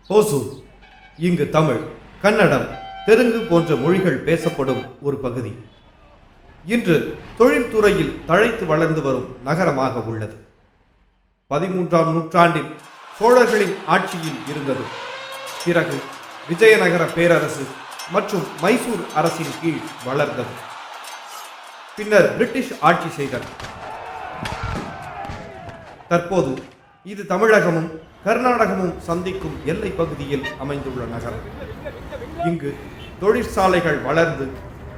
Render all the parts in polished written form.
ஹோசூர் இங்கு தமிழ், கன்னடம், தெலுங்கு போன்ற மொழிகள் பேசப்படும் ஒரு பகுதி. இன்று தொழில்துறையில் தழைத்து வளர்ந்து வரும் நகரமாக உள்ளது. 13ஆம் நூற்றாண்டில் சோழர்களின் ஆட்சியில் இருந்தது. பிறகு விஜயநகர பேரரசு மற்றும் மைசூர் அரசின் கீழ் வளர்ந்தது. பின்னர் பிரிட்டிஷ் ஆட்சி செய்தனர். தற்போது இது தமிழகமும் கர்நாடகமும் சந்திக்கும் எல்லை பகுதியில் அமைந்துள்ள நகரம். இங்கு தொழிற்சாலைகள் வளர்ந்து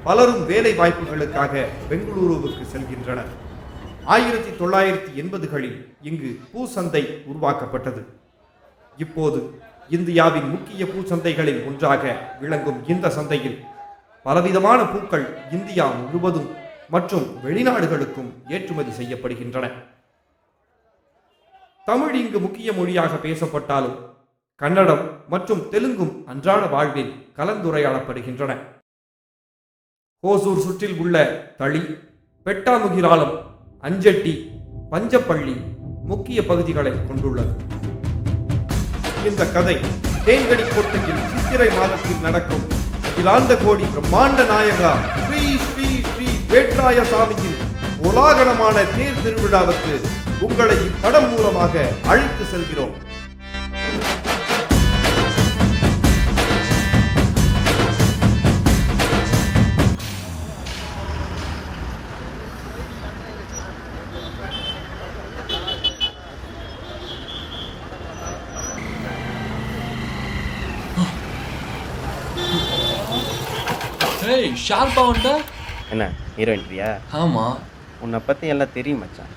பலரும் வேலை வாய்ப்புகளுக்காக பெங்களூருவுக்கு செல்கின்றனர். 1980களில் இங்கு பூசந்தை உருவாக்கப்பட்டது. இப்போது இந்தியாவின் முக்கிய பூச்சந்தைகளில் ஒன்றாக விளங்கும் இந்த சந்தையில் பலவிதமான பூக்கள் இந்தியா முழுவதும் மற்றும் வெளிநாடுகளுக்கும் ஏற்றுமதி செய்யப்படுகின்றன. தமிழ் இங்கு முக்கிய மொழியாக பேசப்பட்டாலும் கன்னடம் மற்றும் தெலுங்கும் அன்றாட வாழ்வில் கலந்துரையாடப்படுகின்றன. ஹோசூர் சுற்றில் உள்ள தளி, பெட்டாமுகிராலம், அஞ்சட்டி, பஞ்சப்பள்ளி முக்கிய பகுதிகளை கொண்டுள்ளது. இந்த கதை தேன்கனி கோட்டையில் சித்திரை மாதத்தில் நடக்கும் அகிலாந்த கோடி பிரம்மாண்ட நாயகா ஸ்ரீ ஸ்ரீ ஸ்ரீ வேட்ராய சாமியின் கோலாகலமான தேர் திருவிழாவுக்கு உங்களை இப்படம் மூலமாக அழைத்து செல்கிறோம். ஏய் ஷார்ப்பா வந்தா என்ன ஹீரோயின்றியா? ஆமா, உன்னை பற்றி எல்லாம் தெரியும் மச்சான்.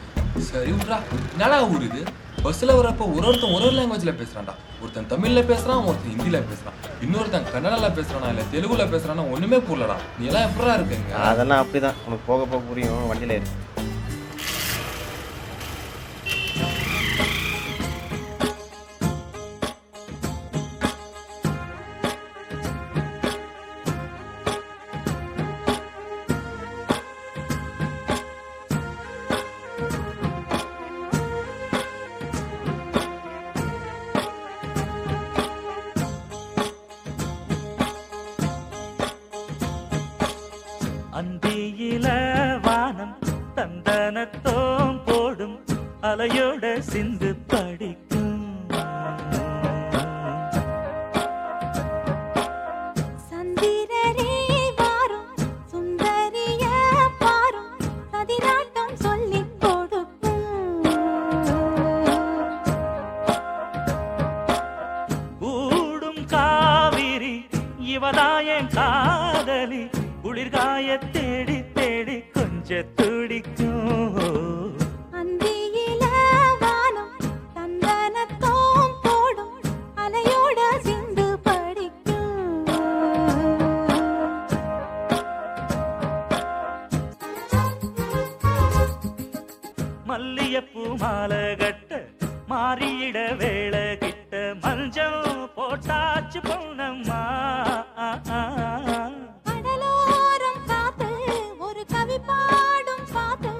சரி விட்றா. என்னடா ஊர் இது? பஸ்ஸில் வரப்போ ஒருத்தன் ஒரு லாங்குவேஜில் பேசுகிறான்டா. ஒருத்தன் தமிழில் பேசுகிறான், ஒருத்தன் ஹிந்தியில் பேசுகிறான், இன்னொருத்தன் கன்னடாவில் பேசுகிறானா இல்லை தெலுங்குல பேசுகிறானா ஒன்றுமே புரியலடா. நீ எல்லாம் எப்படா இருக்குங்க? அதெல்லாம் அப்படிதான், உனக்கு போக போக புரியும். வண்டியில் இருக்கு. அந்தியில வானம் தந்தனத்தோம் போடும் அலையோட சிந்து படிக்கும். சந்திரரே வாரும் சுந்தரிய பாரும் சதிராட்டம் சொல்லிக் கொடுக்கும். கூடும் காவிரி இவதாயன் காதலி குளிர்காய தேடி தேடி கொஞ்ச துடிக்கும். அந்தியில வானம் தந்தனத்தோம் போடும் அலையோட சிந்து படிக்கும். மல்லியப்பூ மாலை கட்ட மாறியிட வேளை கிட்ட மஞ்சள் போட்டாச்சு பொன்னம்மா. கடலோரம் காத்து ஒரு கவி பாடும் பாட்டு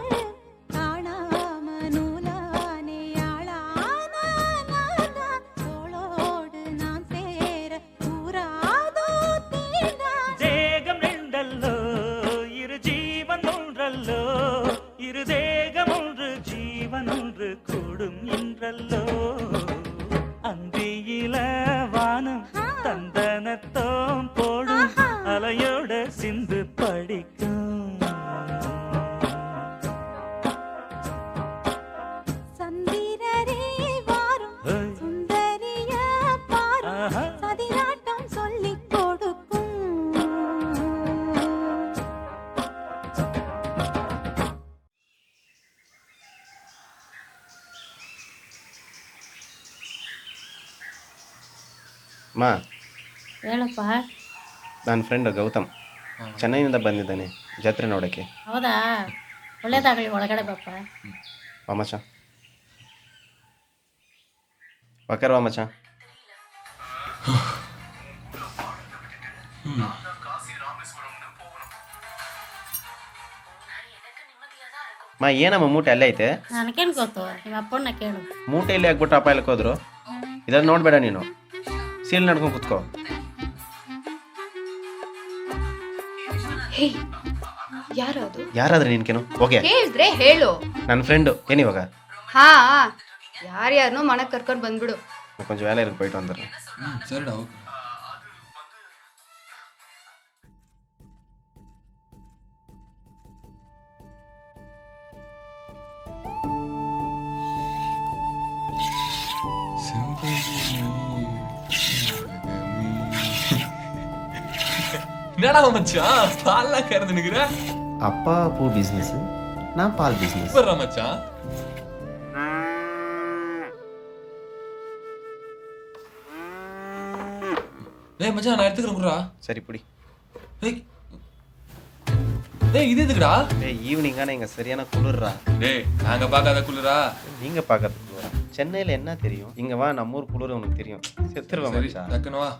காணாம நூலானே ஆளான தோளோடு நான் சேர கூறாதோ தீர்ந்தான். தேகம் ரெண்டல்லோ இரு ஜீவன் ஒன்றல்லோ, இரு தேகம் ஒன்று ஜீவன் ஒன்று கூடும் என்றல்லோ. அந்தியில வானம் தந்தனத்தோம் போடும் அலையோட சிந்து படிக்கும். சந்திரரே வாரும் சுந்தரிய பாரும் சதிராட்டம் சொல்லிக் கொடுக்கும். ಅಮ್ಮ, ಹೇಳಪ್ಪ. ನನ್ನ ಫ್ರೆಂಡ್ ಗೌತಮ್ ಚೆನ್ನೈನಿಂದ ಬಂದಿದ್ದಾನೆ ಜಾತ್ರೆ ನೋಡೋಕ್ಕೆ. ಹೌದಾ? ಒಳ್ಳೇದಾಗಲಿ, ಒಳಗಡೆ ಬಾಪ್ಪ. ವಾ ಮಚ್ಚ, ಪಕ್ಕರ್ ವಾ ಮಚ್ಚ. ಮಾ ಏನಮ್ಮ ಮೂಟೆ ಅಲ್ಲೇ ಐತೆ? ನನಗೇನು ಗೊತ್ತು, ನಿಮ್ಮ ಅಪ್ಪನ ಕೇಳು. ಮೂಟೆಯಲ್ಲಿ ಹಾಕ್ಬಿಟ್ಟು ಅಪ್ಪ ಎಲ್ಕೋದ್ರು. ಇದನ್ನು ನೋಡಬೇಡ ನೀನು. ಸೀಲ್ ನಡ್ಕೊಂಡು ಕುತ್ಕೋ. ಹೇ ಯಾರದು? ಯಾರಾದ್ರೆ ನಿನ್ಕೇನು? ಓಕೆ, ಹೇಳಿದ್ರೆ ಹೇಳು. ನನ್ನ ಫ್ರೆಂಡು. ಏನಿವಾಗ? ಹಾ ಯಾರ್ಯಾರನೋ ಮನೆಗೆ ಕರ್ಕೊಂಡು ಬಂದ್ಬಿಡು. ಕೊಂಚ வேலை இருக்கு, போயிட்டு வந்துடுறேன். சரிடா, ஓகே. என்னடா மச்சான் பால்லாம் கறந்து நிக்கிற? அப்பா பூ பிஸ்னஸ், நான் பால் பிஸ்னஸ். சூப்பர்ரா மச்சான். டேய் மச்சான், நான் எடுத்துக்கிறேன் குறா. சரி புடி. டேய் டேய், இது எதுக்குடா? டேய் ஈவினிங்கான இங்க சரியான குளிர்றா. டேய் நாங்க பார்க்காத குளிரா? நீங்க பார்க்கறது குளிரா? சென்னையில என்ன தெரியும்? இங்க வா, நம்ம ஊர் குளிர் உனக்கு தெரியும். செத்துருவேன் சரி, மச்சான். டக்குனு வா.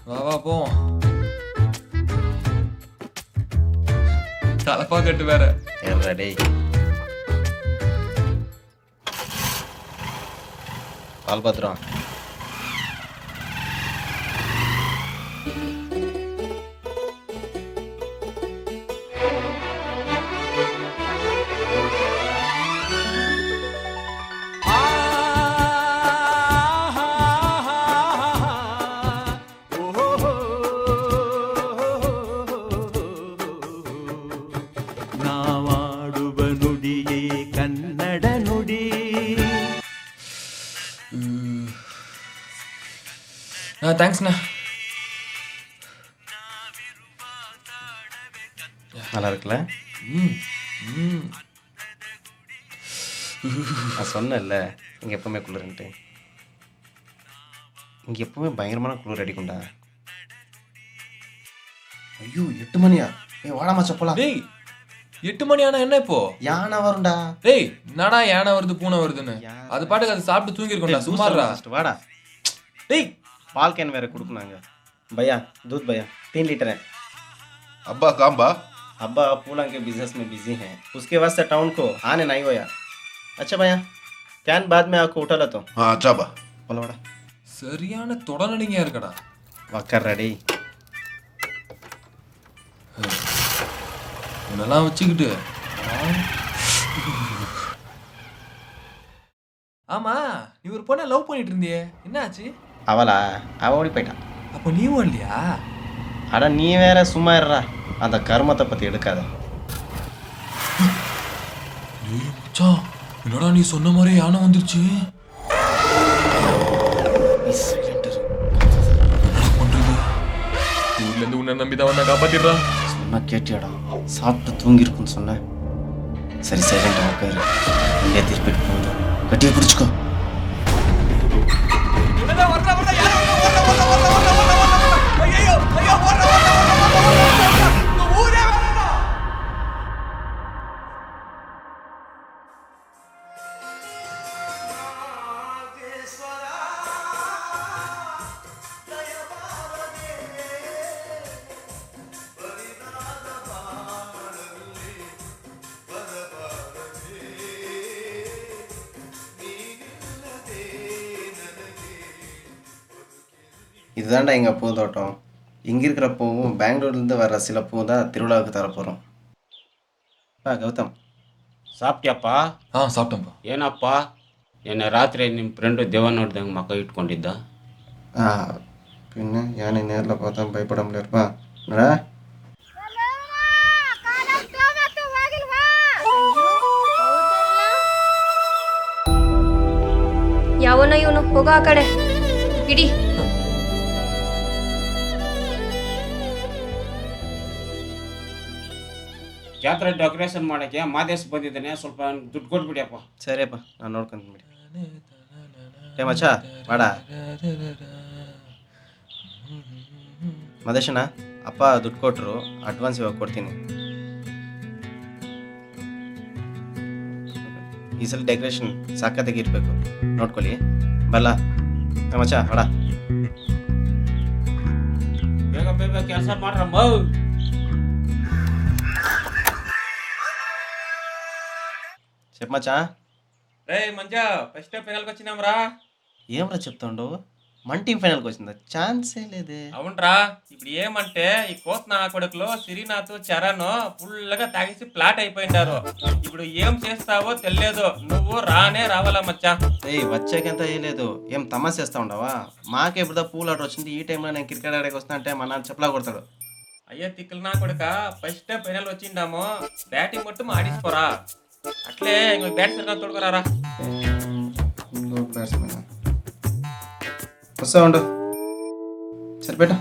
வா வா போ. தலப்பா கட்டு வேற. ஏறா டேய். பால் பாத்திரம். ನಾವಾಡುವ ನುಡಿಯೇ ಕನ್ನಡ ನುಡಿ. தேங்க்ஸ்ண்ணா. நல்லா இருக்குல்ல? ம் ம். நான் சொன்னேன்ல இங்கே எப்பவுமே குளிர்ன்ட்டு. இங்கே எப்பவுமே பயங்கரமான குளிர் அடிக்கும்டா. ஐயோ 8 மணியா? ஏய் வாடாமா சப்பலாம். டேய் 8 மணி ஆனா என்ன இப்போ? யானை வரும்டா. டேய் என்னடா யானை வருது பூனை வருதுன்னு? அது பாட்டுக்கு அது சாப்பிட்டு தூங்கி இருக்கோம்டா. சும்மாடா. வாடா. டேய் पाल कैन वेरे कुड़कुनांगे. भैया दूध भैया 3 लीटर है. अब्बा काम बा? अब्बा पूला के बिजनेस में बिजी हैं, उसके वास्ते टाउन को आने नहीं होया. अच्छा भैया कैन बाद में आपको उठा ला तो. हाँ अच्छा बा. बोलो बड़ा. சரியான தொடநடிகையா இருக்கடா. वक्कर रेडी. உன்னெல்லாம் வச்சுக்கிட்டு. ஆமா நீ ஒரு பொண்ணை லவ் பண்ணிட்டு இருந்தியே, என்ன ஆச்சு? அவளா? அவ ஓடி போயிட்டான். அப்போ நீ ஓடலையா? அட நீ வேற சும்மா இருடா, அந்த கர்மத்தை பத்தி எடுக்காத. டேய் மச்சான், என்னடா நீ சொன்ன மாதிரி யானை வந்துருச்சு? பண்றது ஊர்ல இருந்து உன்னை நம்பிதான் வந்தா காப்பாத்திடுறா. சொன்னா கேட்டியாடா? சாப்பிட்டு தூங்கி இருக்குன்னு சொன்னேன். சரி சைலண்டா உட்காரு, இங்கே திருப்பிட்டு போகுது. கட்டியை பிடிச்சிக்கோ. இதுதான்டா எங்கள் பூந்தோட்டம். இங்கே இருக்கிற பூவும் பெங்களூர்லேருந்து வர்ற சில பூ தான் திருவிழாவுக்கு தரப்போகிறோம். கௌதம் ಸಾಪ್ಟ್ಯಪ್ಪ? சாப்பிட்டேன்ப்பா. ಏನಪ್ಪ ನಿನ್ನೆ ರಾತ್ರಿ ನಿಮ್ಮ ಫ್ರೆಂಡು ದೆವ್ವ ನೋಡ್ದಂಗೆ ಮಕ್ಕ ಇಟ್ಕೊಂಡಿದ್ದ? பின்ன யானை நேரில் பார்த்தா பயப்பட முடியாதுப்பா. என்னடா ಯಾವನೋ ಇವನು, ಹೋಗೋ ಆ ಕಡೆ. ಇಡಿ. ಜಾತ್ರೆ ಡೆಕೋರೇಷನ್ ಮಾಡೋಕ್ಕೆ ಮಾದೇಶ್ ಬಂದಿದ್ದಾನೆ, ಸ್ವಲ್ಪ ದುಡ್ಡು ಕೊಟ್ಬಿಡಿಯಪ್ಪ. ಸರಿಯಪ್ಪ, ನಾನು ನೋಡ್ಕೊಂತೀನಿ ಬಿಡಿ. ಏ ಮಚ್ಚಾ ವಾಡ. ಮದೇಶಣ್ಣ ಅಪ್ಪ ದುಡ್ಡು ಕೊಟ್ಟರು, ಅಡ್ವಾನ್ಸ್ ಇವಾಗ ಕೊಡ್ತೀನಿ. ಈ ಸಲ ಡೆಕೋರೇಷನ್ ಸಖತ್ತಾಗಿ ಇರಬೇಕು, ನೋಡ್ಕೊಳ್ಳಿ. ಬಲ್ಲ ಮಚ್ಚ ವಾಡ. ಬೇಗ ಬೇಗ ಕೆಲಸ ಮಾಡ್ರಮ್ಮ. చెప్పు మచ్చా. రే మంజా ఫస్ట్ ఫైనల్కి వచ్చినాంరా. ఏమరా చెప్తాండవు? మన టీం ఫైనల్కి వచ్చిందా? ఛాన్సే లేదే. అవునరా, ఇప్పుడు ఏమంటే ఈ కోత్ నా కొడుకులో శ్రీనాథ్ చరణ్ ఫుల్గా తాగేసి ఫ్లాట్ అయిపోయింటారు. ఇప్పుడు ఏం చేస్తావో తెలియదు, నువ్వు రానే రావాలా మచ్చా. ఏయ్ వచ్చాకంత వేయలేదు, ఏం తమాషా చేస్తా ఉండవా? మాకే ఎప్పుడో పూల్ ఆర్డర్ వచ్చింది, ఈ టైంలో నేను క్రికెట్ ఆడేకి వస్తా అంటే మా నాన్న చెప్పలా కొడతాడు. అయ్యో తిక్కులు నా కొడుక, ఫస్ట్ ఫైనల్ వచ్చిండాము, బ్యాటింగ్ మొత్తం ఆడిసుకోరా. అట్లే ఇంకో బ్యాట్ సరిగా తోడుకోరారా. వస్తా ఉండు, సరిపేట.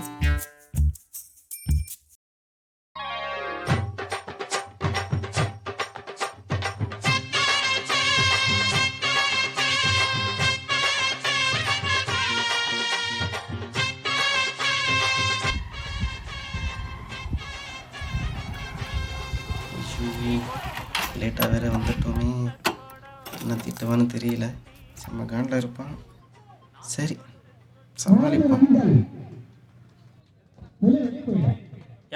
லேட்டாக வேற வந்துட்டோமே, என்ன திட்டவான்னு தெரியல. செம்ம காண்டில் இருப்பான். சரி సమాలిపం.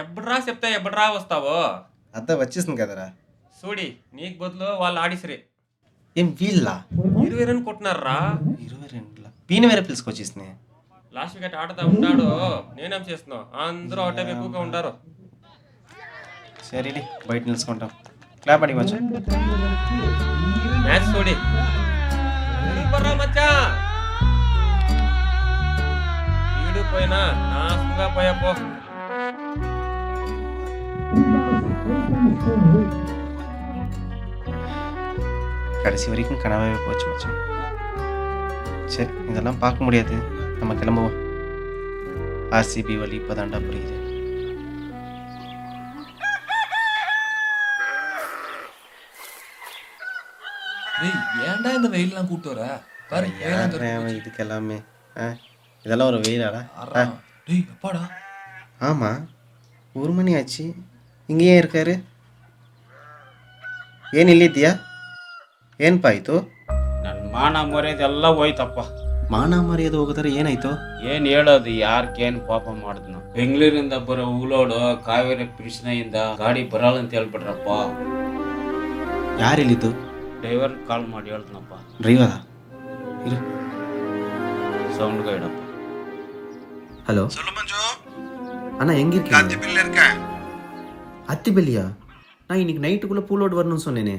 ఎప్పుడురా చెప్తే ఎప్పుడురా వస్తావో? అద్దా వచ్చేసింది కదరా. చూడి నీకు బదులు వాళ్ళు ఆడిసిరి. ఏం వీళ్ళ 20 రన్ కొట్టినారా? 22 పీన వేరే పిలుచుకొచ్చేసినాయి. లాస్ట్ వికెట్ ఆడుతా ఉన్నాడు, నేనేం చేస్తున్నావు? అందరూ అవుట్ ఎక్కువగా ఉండారు. సరే బయట నిలుచుకుంటాం. క్లాప్ అడిగి వచ్చా మ్యాచ్ చూడి మచ్చా. వీడు పోయినా నాశనంగా పోయా పో. கடைசி வரைக்கும் கனவாகவே போச்சு மச்சான். சரி இதெல்லாம் பார்க்க முடியாது, நம்ம கிளம்புவோம். ஆர்சிபி வழி இப்போதாண்டா புரியுது. டேய் ஏன்டா இந்த வெயிலெல்லாம் கூட்டு வர? பாரு இதுக்கு எல்லாமே இதெல்லாம் ஒரு வெயிலாடா. டேய் அப்பாடா. ஆமாம் 1 மணி ஆச்சு, இங்கே ஏன் இருக்காரு? ಏನು ಇಲ್ಲಿದ್ದೀಯಾ? ಏನಪ್ಪ ಆಯಿತು? ನನ್ನ ಮಾನ ಮರ್ಯಾದೆಲ್ಲ ಹೋಯ್ತಪ್ಪ. ಮಾನ ಮರ್ಯಾದೆ ಹೋಗೋದಾರೆ ಏನಾಯ್ತು? ಏನು ಹೇಳೋದು, ಯಾರ್ಗೇನು ಪಾಪ ಮಾಡಿದ್ನು. ಬೆಂಗಳೂರಿಂದ ಬರೋ ಉಗ್ಲೋಡು ಕಾವೇರಿ ಕೃಷ್ಣೆಯಿಂದ ಗಾಡಿ ಬರಲ್ಲ ಅಂತ ಹೇಳ್ಬಿಟ್ರಪ್ಪ. ಯಾರಿಲ್ಲಿದ್ದು? ಡ್ರೈವರ್ ಕಾಲ್ ಮಾಡಿ ಹೇಳ್ತನಪ್ಪ. ಡ್ರೈವರಾ? ಇರು சவுண்டுగా இடப்பா. ஹலோ சொல்லு மஞ்சு. அண்ணா எங்கே இருக்கீங்க? அத்திப்பள்ளியில் இருக்கேன். அத்திப்பள்ளியா? நான் இன்னைக்கு நைட்டுக்குள்ளே பூலோடு வரணும்னு சொன்னேனே.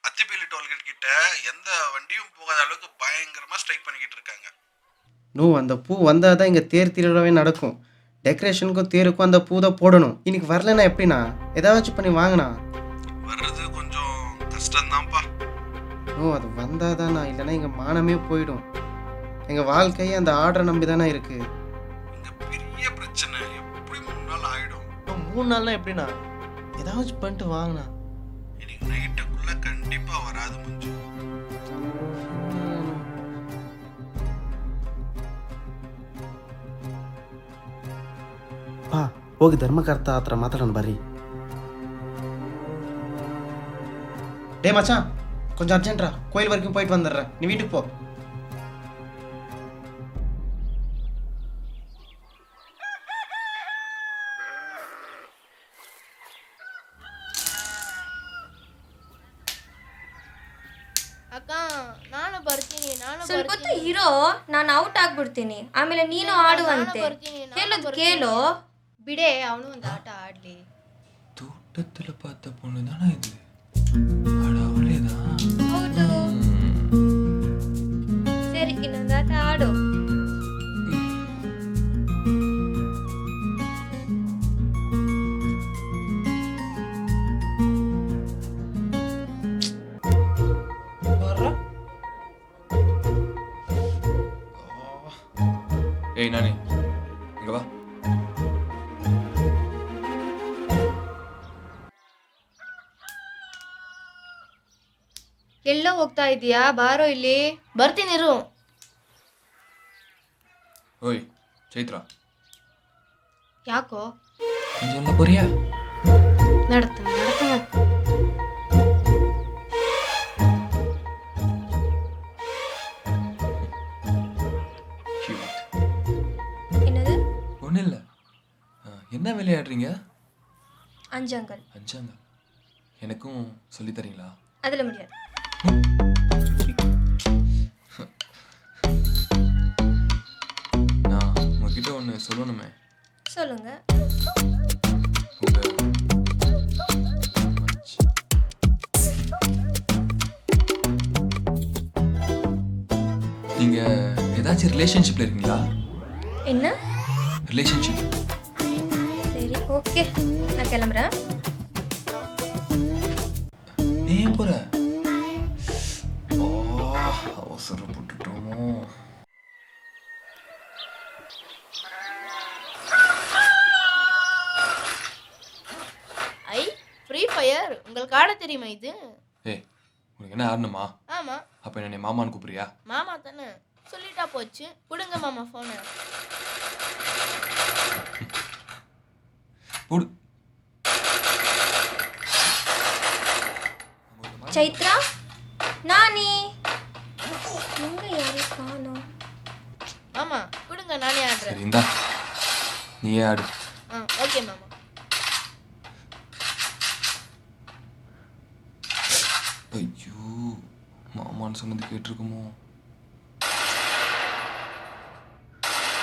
அத்திப்பள்ளி டோல்கேட் கிட்ட எந்த வண்டியும் போகாத அளவுக்கு பயங்கரமா ஸ்ட்ரைக் பண்ணிக்கிட்டு இருக்காங்க. அந்த பூ வந்தால் தான் இங்கே தேர் திருவிழாவே நடக்கும். டெக்கரேஷனுக்கும் தேருக்கும் அந்த பூ தான் போடணும். இன்னைக்கு வரலன்னா எப்படிண்ணா? ஏதாச்சும் பண்ணி வாங்கினா. வர்றது கொஞ்சம் கஷ்டம்தான்ப்பா. அது வந்தால் தானா, இல்லைன்னா எங்கள் மானமே போயிடும். எங்கள் வாழ்க்கையே அந்த ஆர்டரை நம்பி தானே இருக்குது. இங்க பெரிய பிரச்சனை, எப்படி 3 நாள் ஆயிடும். 3 நாள்லாம் எப்படிண்ணா? ஏதாச்சும் பண்ணிட்டு வாங்கண்ணா. இன்னைக்கு நைட்டுக்குள்ள கண்டிப்பா வராது மஞ்சு. பா ಹೋಗಿ ಧರ್ಮಕರ್ತ ಹತ್ರ ಮಾತಾಡೋಣ ಬರ್ರಿ. டே மச்சான் கொஞ்சம் அர்ஜென்ட்ரா, கோயில் வரைக்கும் போயிட்டு வந்துடுறேன், நீ வீட்டுக்கு போ. ಅಕ್ಕ ನಾನು ಬರ್ತೀನಿ ಸ್ವಲ್ಪ ಹೊತ್ತು ಇರೋ, ನಾನು ಔಟ್ ಆಗ್ಬಿಡ್ತೀನಿ, ಆಮೇಲೆ ನೀನು ಆಡುವಂತೆ. ಹೇಳೋದು ಕೇಳು. ಬಿಡೆ, ಅವನು ಒಂದು ಆಟ ಆಡ್ಲಿ. தோட்டத்துல பார்த்த பொண்ணு தானே இது? அட அவளேதான். ಹೌದು. ಸರಿ ಇನ್ನೊಂದು ಆಟ ಆಡು. ஏய் நானே இங்க வா. ಎಲ್ಲೋ ಹೋಗ್ತಾ ಇದೀಯಾ? ಬಾರೋ ಇಲ್ಲಿ. ಬರ್ತೀನಿರು. ஓய் ಚೈತ್ರಾ, ಯಾಕೋ? கொஞ்சம் போறியா? ನಡ್ತಾನೆ என்னது? ஒன்றும் இல்லை. என்ன விளையாடுறீங்க? அஞ்சங்கல். அஞ்சாங்க. எனக்கும் சொல்லித்தரீங்களா? அதில் முடியாது. சொல்லணுமே. சொல்லுங்க. உங்க நீங்க ஏதாச்சும் ரிலேஷன்ஷிப்ல இருக்கீங்களா? என்ன? ரிலேஷன்ஷிப். சரி, ஓகே, நான் கிளம்புறேன். நீ ஏன் போற? அவசரப்பட்டுட்டோமோ. ஐ ஃப்ரீ ஃபயர் உங்களுக்கு ஆட தெரியுமா இது? ஏய், உனக்கு என்ன ஆடணுமா? ஆமா. அப்ப என்ன மாமான்னு கூப்பிடுறியா? மாமா தானே, சொல்லிட்டா போச்சு. கொடுங்க மாமா ஃபோனை. போடு. சைத்ரா, நானி எங்க யாரையும் காணோம். மாமா கொடுங்க, நானே ஆடுறேன். சரி இந்தா, நீயே ஆடு. ஓகே மாமா. ஐயோ, மாமான்னு சொன்னது கேட்டிருக்குமோ?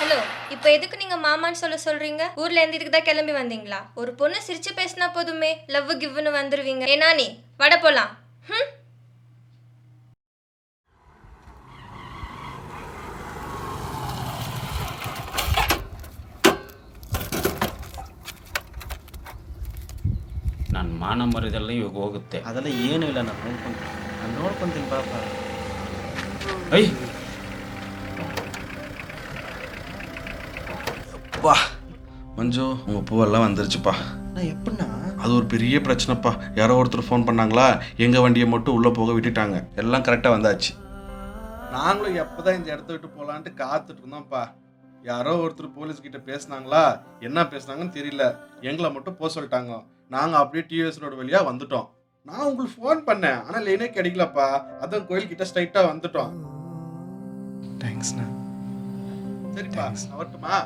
ஹலோ, இப்போ எதுக்கு நீங்க மாமான்னு சொல்றீங்க? ஊர்ல இருந்து இதுக்கு தான் கிளம்பி வந்தீங்களா? ஒரு பொண்ணு சிரிச்சு பேசினா போதுமே லவ் கிவ்னு வந்துருவீங்க. ஏ நானி, வட போலாம். ನಾನು ಮಾನ ಮರದೆಲ್ಲ ಇವಾಗ ಹೋಗುತ್ತೆ. ಅದೆಲ್ಲ ಏನೂ ಇಲ್ಲ, ನಾನು ನೋಡ್ಕೊಂತೀನಿ ಪಾಪ. ಐ அப்பா மஞ்சு, உங்க பூவெல்லாம் வந்துருச்சுப்பா. நான் எப்படின்னா? அது ஒரு பெரிய பிரச்சனைப்பா. யாரோ ஒருத்தர் ஃபோன் பண்ணாங்களா, எங்க வண்டியை மட்டும் உள்ள போக விட்டுட்டாங்க. எல்லாம் கரெக்டா வந்தாச்சு. நாங்களும் எப்பதான் இந்த இடத்த விட்டு போலான்ட்டு காத்துட்டு இருந்தோம்ப்பா. யாரோ ஒருத்தர் போலீஸ் கிட்ட பேசினாங்களா, என்ன பேசுனாங்கன்னு தெரியல, எங்களை மட்டும் போக சொல்லிட்டாங்க. நாங்க அப்படியே டிவிஎஸ் ரோடு வழியா வந்துட்டோம். நான் உங்களுக்கு ஃபோன் பண்ணேன், ஆனா லைனே கிடைக்கலப்பா. அதான் கோயில் கிட்ட ஸ்ட்ரைட்டா வந்துட்டோம். தேங்க்ஸ்ண்ணா. சரிப்பா, நான் வரட்டுமா?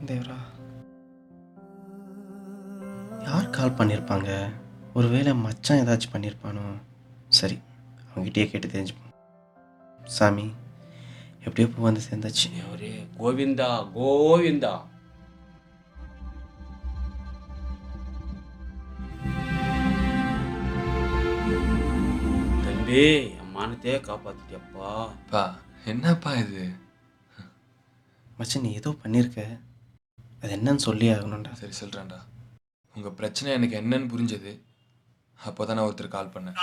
தேவரா, யார் கால் பண்ணியிருப்பாங்க? ஒருவேளை மச்சான் ஏதாச்சும் பண்ணியிருப்பானோ? சரி, அவங்ககிட்டயே கேட்டு தெரிஞ்சுப்போம். சாமி, எப்படியோ பூ வந்து சேர்ந்தாச்சு. ಅವರೇ ಗೋವಿಂದ ಗೋವಿಂದ. தம்பி, அம்மானத்தே காப்பாத்திட்டியப்பா. பா, என்னப்பா இது? மச்சான், நீ ஏதோ பண்ணியிருக்க, அது என்னன்னு சொல்லி ஆகணும்டா. சரி சொல்றேன்டா. உங்க பிரச்சனை எனக்கு என்னன்னு புரிஞ்சது. அப்போதான் நான் ஒருத்தர் கால் பண்ணேன்.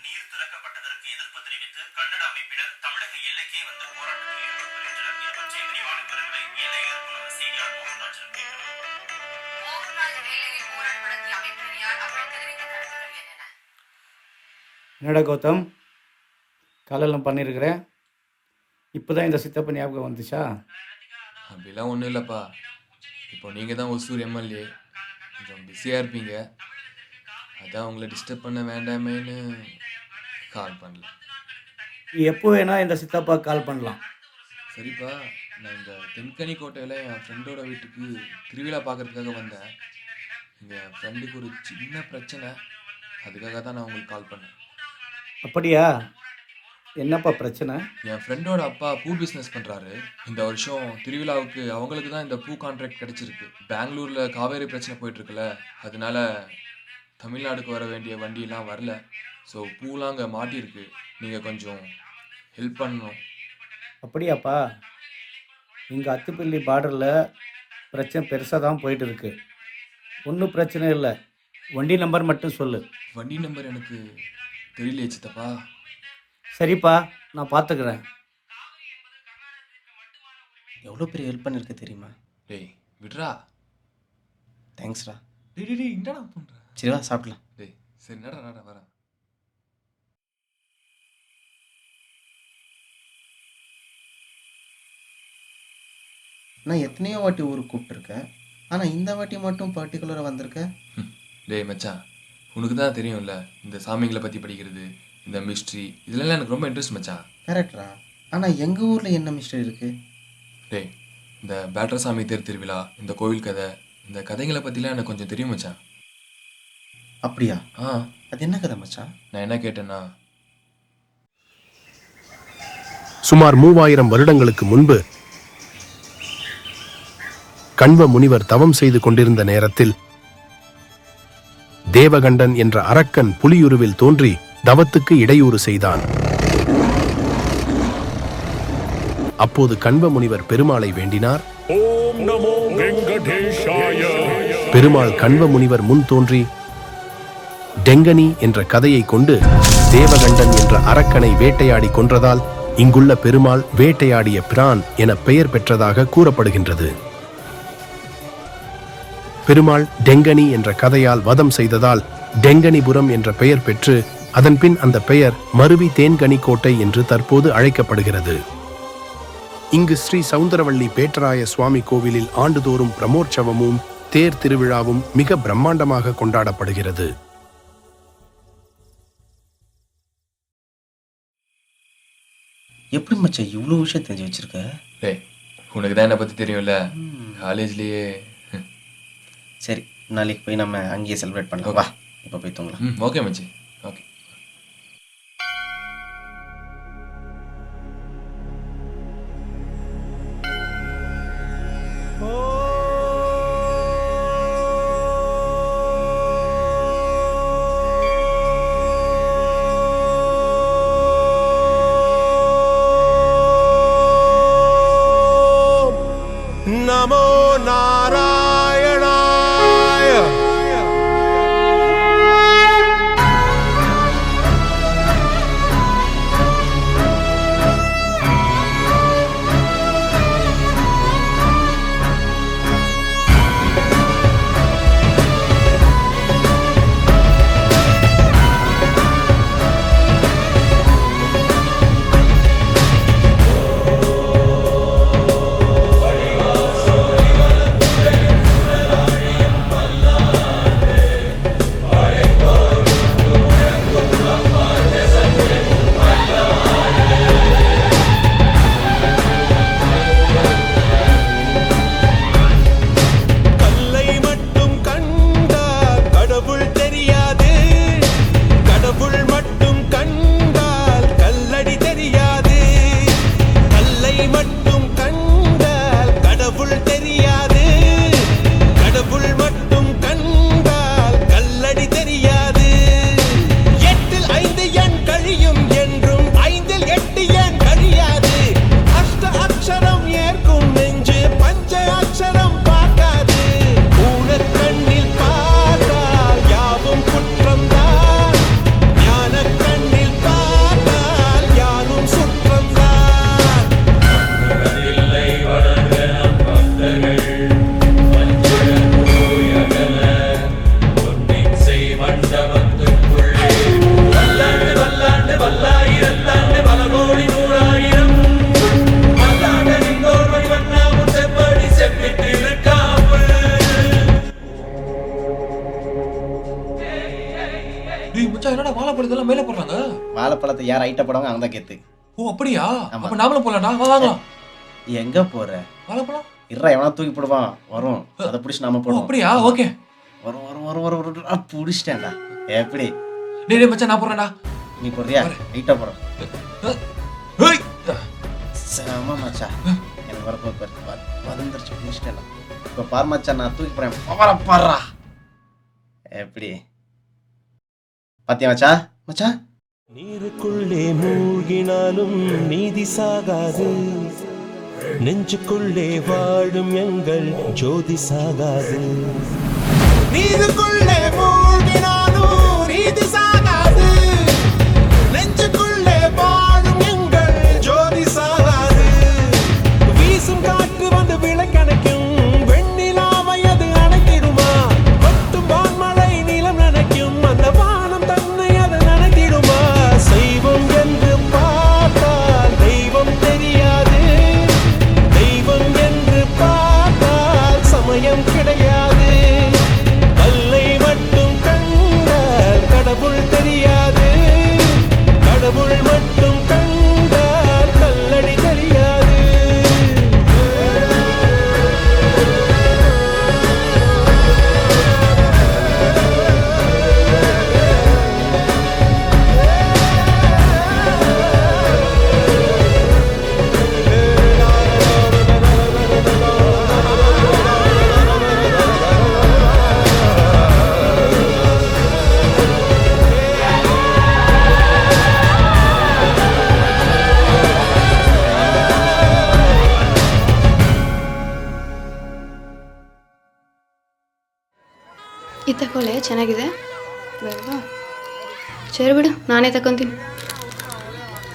நீர் திறக்கப்பட்டதற்கு எதிர்ப்பு தெரிவித்து கன்னட அமைப்பினர் தமிழக எல்லைக்கே வந்து போராட்டத்தில் ஈடுபட்டு வருகின்றனர். இது பற்றிய விரிவான விவரங்களை எல்லையில் இருக்கும் செய்தியாளர் மோகன்ராஜன் கேட்கலாம். என்னடா கௌதம், காலெல்லாம் பண்ணியிருக்கிறேன், இப்போ தான் இந்த சித்தப்ப ஞாபகம் வந்துச்சா? அப்படிலாம் ஒன்றும் இல்லைப்பா. இப்போ நீங்கள் தான் ஒசூர் எம்எல்ஏ, கொஞ்சம் பிஸியாக இருப்பீங்க. அதான் உங்களை டிஸ்டர்ப் பண்ண வேண்டாமேன்னு கால் பண்ணல. நீ எப்போ வேணா இந்த சித்தப்பா கால் பண்ணலாம். சரிப்பா, நான் இந்த தென்கனி கோட்டையில் என் ஃப்ரெண்டோட வீட்டுக்கு திருவிழா பார்க்கறதுக்காக வந்தேன். இங்கே என் ஃப்ரெண்டுக்கு ஒரு சின்ன பிரச்சனை, அதுக்காக தான் நான் உங்களுக்கு கால் பண்ணேன். அப்படியா? என்னப்பா பிரச்சனை? என் ஃப்ரெண்டோட அப்பா பூ பிஸ்னஸ் பண்ணுறாரு. இந்த வருஷம் திருவிழாவுக்கு அவங்களுக்கு தான் இந்த பூ கான்ட்ராக்ட் கிடச்சிருக்கு. பெங்களூரில் காவேரி பிரச்சனை போயிட்டுருக்குல்ல, அதனால தமிழ்நாடுக்கு வர வேண்டிய வண்டியெல்லாம் வரல. ஸோ பூலாம் அங்கே மாட்டியிருக்கு. நீங்கள் கொஞ்சம் ஹெல்ப் பண்ணணும். அப்படியாப்பா? இங்கே அத்துப்பள்ளி பார்டரில் பிரச்சனை பெருசாக தான் போயிட்டு இருக்கு. ஒன்றும் பிரச்சனை இல்லை, வண்டி நம்பர் மட்டும் சொல்லு. வண்டி நம்பர் எனக்கு தெரியலையே சித்தப்பா. சரிப்பா, நான் பார்த்துக்கிறேன். எவ்வளோ பெரிய ஹெல்ப் பண்ணியிருக்க தெரியுமா? டேய் விட்றா. தேங்க்ஸ்டா. டேய் என்னடா பண்ணுற? சரி வா, சாப்பிடலாம். டேய் சரி, நடடா வரேன். நான் எத்தனையோ வாட்டி ஊருக்கு கூப்பிட்டுருக்கேன், ஆனால் இந்த வாட்டி மட்டும் பர்டிகுலராக வந்திருக்கேன். டேய் மச்சான், உனக்கு தான் தெரியும்ல, இந்த சாமிங்களை பற்றி படிக்கிறது, இந்த மிஸ்ட்ரி, இதெல்லாம் எனக்கு ரொம்ப இன்ட்ரெஸ்ட் மச்சான். கரெக்டா? ஆனால் எங்கள் ஊரில் என்ன மிஸ்டரி இருக்குது? டேய், இந்த பேட்டரசாமி தேர் திருவிழா, இந்த கோவில் கதை, இந்த கதைகளை பற்றிலாம் எனக்கு கொஞ்சம் தெரியும் மச்சான். அப்படியா? அது என்ன கதை மச்சான்? நான் என்ன கேட்டேன்னா, சுமார் 3000 வருடங்களுக்கு முன்பு கண்வ முனிவர் தவம் செய்து கொண்டிருந்த நேரத்தில் தேவகண்டன் என்ற அரக்கன் புலியுருவில் தோன்றி தவத்துக்கு இடையூறு செய்தான். அப்போது கண்வ முனிவர் பெருமாளை வேண்டினார். பெருமாள் கண்வ முனிவர் முன் தோன்றி டெங்கனி என்ற கதையை கொண்டு தேவகண்டன் என்ற அரக்கனை வேட்டையாடி கொன்றதால் இங்குள்ள பெருமாள் வேட்டையாடிய பிரான் என பெயர் பெற்றதாக கூறப்படுகின்றது. பெருமாள் டெங்கனி என்ற கதையால் வதம் செய்ததால் டெங்கனிபுரம் என்ற பெயர் பெற்று அதன்பின் அந்த பெயர் மருவி தேன்கனி கோட்டை என்று தற்போது அழைக்கப்படுகிறது. இங்கு ஸ்ரீ சவுந்தரவள்ளி பேட்டராய சுவாமி கோவிலில் ஆண்டுதோறும் பிரமோற்சவமும் தேர் திருவிழாவும் மிக பிரம்மாண்டமாக கொண்டாடப்படுகிறது. எப்படி மச்சான் இவ்வளோ விஷயம் தெரிஞ்சு வச்சிருக்க? உனக்கு தான் என்னை பற்றி தெரியும்ல, காலேஜ்லேயே. சரி, நாளைக்கு போய் நம்ம அங்கேயே செலிப்ரேட் பண்ணலாம். வா, இப்போ போய் தூங்கலாம். ஓகே மச்சி, ஓகே. நமோ நாராயணாய. வாழைப்பழத்தெல்லாம் மேலே போடுறாங்க. வாழைப்பழத்தை யார் ஐட்ட போடுவாங்க அவங்க தான் கேத்து. ஓ அப்படியா? அப்ப நாமளும் போலாம்டா, வாங்கலாம். எங்க போற? வாழைப்பழம் இருடா, எவனா தூக்கி போடுவான் வரும், அதை பிடிச்சி நாம போடுவோம். அப்படியா? ஓகே, வரும் வரும் வரும் வரும் வரும் பிடிச்சிட்டேன்டா. எப்படி? டேய் மச்சான், நான் போறேன்டா. நீ போறியா? ஐட்ட போற. ஆமா மச்சா, எனக்கு வரப்போ வந்துருச்சு, பிடிச்சிட்டேன். இப்போ பாரு மச்சான், நான் தூக்கி போறேன். பாடுறா எப்படி பாத்தியா மச்சா? மச்சா, நீருக்குள்ளே மூழ்கினாலும் நீதி சாகாது, நெஞ்சுக்குள்ளே வாழும் எங்கள் ஜோதி சாகாது. நீருக்குள்ளே மூழ்கினாலும் நீதி சாகாது, நெஞ்சுக்குள்ளே வாழும் எங்கள் ஜோதி சாகாது. வீசும் காற்று வந்து விளக்கணைக்கும், வெண்ணிலாவை அது அணைத்திடுமா? கொட்டும் வான்மழை நிலம் நனைக்கும், அந்த வானம் தன்னை அது நனைத்திடுமா? செய்வோம் என்று பார்த்தால் தெய்வம் தெரியாது, தெய்வம் என்று பார்த்தால் சமயம் கிடையாது. கல்லை ಅನ್ಕೊಳ್ಳೆ ಚೆನ್ನಾಗಿದೆ ಬೇಡವಾ ಸರಿ ಬಿಡು ನಾನೇ ತಗೊಂತೀನಿ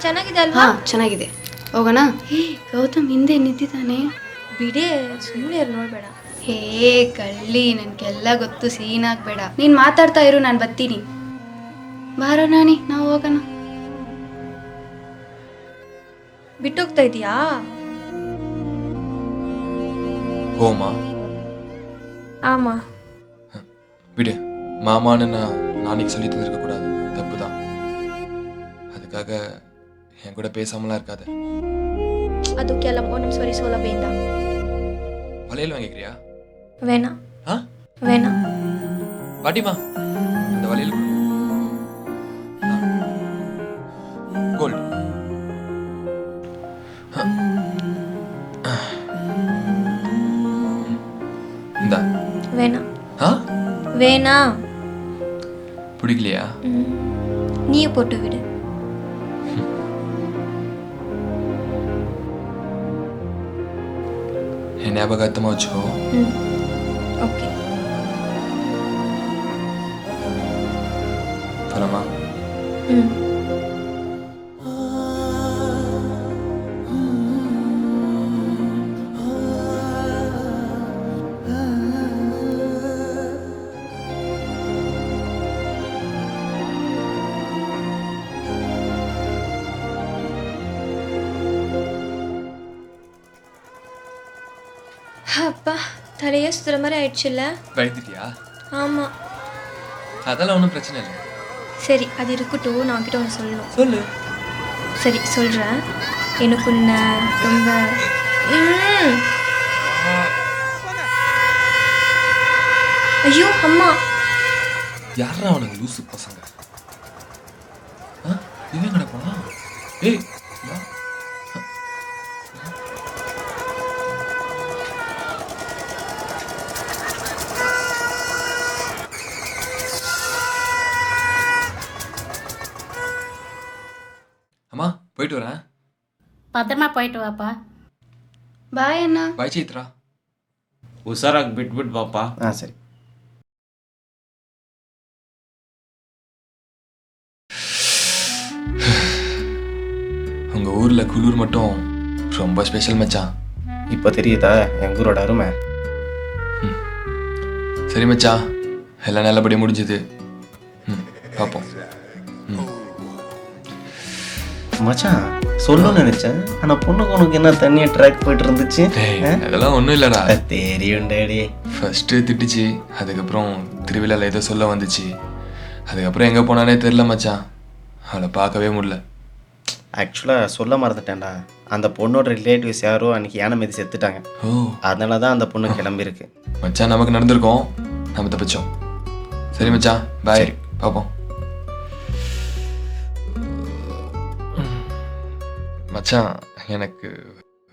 ಚೆನ್ನಾಗಿದೆ ಅಲ್ವಾ? ಹಾಂ ಚೆನ್ನಾಗಿದೆ ಹೋಗೋಣ. ಗೌತಮ್ ಹಿಂದೆ ನಿಂತಿದ್ದಾನೆ. ಬಿಡೇ ಸುಮ್ಮನೆ ನೋಡ್ಬೇಡ. ಹೇ ಕಳ್ಳಿ ನನಗೆಲ್ಲ ಗೊತ್ತು ಸೀನ್ ಆಗಬೇಡ. ನೀನು ಮಾತಾಡ್ತಾ ಇರು ನಾನು ಬರ್ತೀನಿ. ಬಾರೋ ನಾನಿ ನಾವು ಹೋಗೋಣ. ಬಿಟ್ಟೋಗ್ತಾ ಇದೀಯಾ? போமா ஆமா. விடு, மாமான்னு நான் நாளைக்கு சொல்லி தந்திருக்க கூடாது, தப்பு தான். அதுக்காக என் கூட பேசாமலாம் இருக்காது. அதுக்கெல்லாம் ஒன்றும் சாரி சொல்ல வேண்டாம். வளையல் வாங்கிக்கிறியா? வேணாம். ஆ வேணாம். பாட்டிமா அந்த வளையல் கோல்டு. இந்தா. வேணாம். ஆ வேணாம். பிடிக்கலையா? நீயே போட்டு விடு. என் ஞாபகத்தமாக வச்சுக்கோ. ஓகே. போலாமா? அப்பா தலையே சுத்துற மாதிரி ஆயிடுச்சுல்ல? பயந்துட்டியா? ஆமா. அதெல்லாம் ஒன்றும் பிரச்சனை இல்லை. சரி அது இருக்கட்டும், நான் கிட்ட ஒன்று சொல்லணும். சொல்லு. சரி சொல்கிறேன். எனக்கு உன்னை ரொம்ப ஐயோ அம்மா. யாரா அவனுக்கு லூசு பசங்க? இவன் கிடப்பானா? ஏய் அம்மா போயிட்டு வரேன். பத்திரமா போயிட்டு வாப்பா. ಬಾಯ್ ಅಣ್ಣ. ಬಾಯ್ ಚೈತ್ರ. ಹುಷಾರಾಗಿ ಬಿಟ್ಬಿಟ್ಟು ಬಾಪ. ಹಾಂ ಸರಿ. உங்கள் ஊரில் குளிர் மட்டும் ரொம்ப ஸ்பெஷல் மச்சான். இப்போ தெரியுதா எங்கள் ஊரோட அருமை? சரி மச்சான், எல்லாம் நல்லபடியாக முடிஞ்சது. பார்ப்போம். மச்சான் சொல்லணும்னு நினைச்சேன், ஆனால் பொண்ணுக்கு உனக்கு என்ன தனியாக ட்ராக் போயிட்டு இருந்துச்சு? அதெல்லாம் ஒன்றும் இல்லைடா. தெரியும் டேடி. ஃபஸ்ட்டு திட்டுச்சு, அதுக்கப்புறம் திருவிழாவில் ஏதோ சொல்ல வந்துச்சு, அதுக்கப்புறம் எங்கே போனானே தெரில மச்சான். அவளை பார்க்கவே முடியல. ஆக்சுவலாக சொல்ல மறந்துட்டேன்டா, அந்த பொண்ணோட ரிலேட்டிவ்ஸ் யாரோ அன்றைக்கி யானை மீது செத்துட்டாங்க. அதனால தான் அந்த பொண்ணு கிளம்பியிருக்கு. மச்சான் நமக்கு நடந்திருக்கோம், நம்ம தப்பிச்சோம். சரி மச்சான், பாய். பார்ப்போம். மச்சான் எனக்கு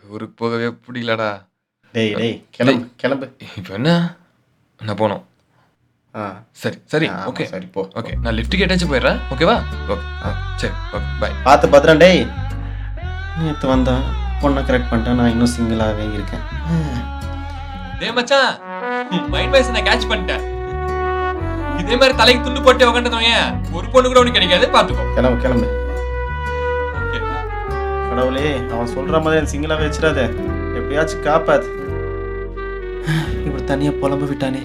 ஊருக்கு போகவே பிடிக்கலடா. டேய் டேய் கிளம்பு கிளம்பு. இப்போ என்ன நான் போனோம்? சரி சரி ஓகே சரி போ. ஓகே நான் லிஃப்ட் கேட்டாச்சும் போயிடுறேன், ஓகேவா? ஓகே சரி ஓகே பாய். பார்த்து பத்திரம் டேய். நேற்று வந்தா பொண்ணை கரெக்ட் பண்ணிட்டேன், நான் இன்னும் சிங்கிளாகவே இருக்கேன். டேய் மச்சான், மைண்ட் வாய்ஸ் நான் கேட்ச் பண்ணிட்டேன். இதே மாதிரி தலைக்கு துண்டு போட்டு உட்காந்துட்டோம், ஏன் ஒரு பொண்ணு கூட ஒன்று கிடைக்காது, பார்த்துக்கோ. கிளம்பு கிளம்பு. கடவுளே, அவன் சொல்கிற மாதிரி எனக்கு சிங்கிளாகவே வச்சிடாத, எப்படியாச்சும் காப்பாது. இப்படி தனியாக புலம்பு விட்டானே.